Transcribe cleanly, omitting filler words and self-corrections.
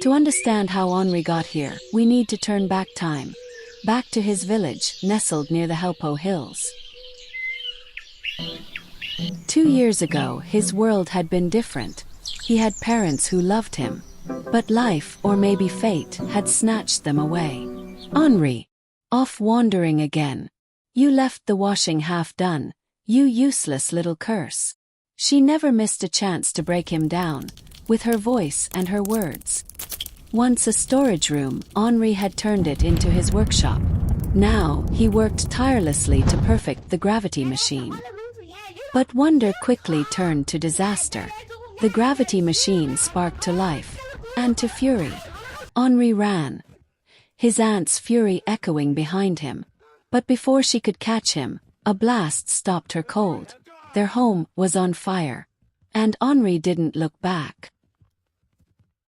To understand how Henri got here, we need to turn back time. Back to his village, nestled near the Helppo Hills. 2 years ago, his world had been different. He had parents who loved him. But life, or maybe fate, had snatched them away. Henri. Off wandering again. You left the washing half done, you useless little curse. She never missed a chance to break him down, with her voice and her words. Once a storage room, Henri had turned it into his workshop. Now, he worked tirelessly to perfect the gravity machine. But wonder quickly turned to disaster. The gravity machine sparked to life, and to fury. Henri ran, his aunt's fury echoing behind him. But before she could catch him, a blast stopped her cold. Their home was on fire. And Henri didn't look back.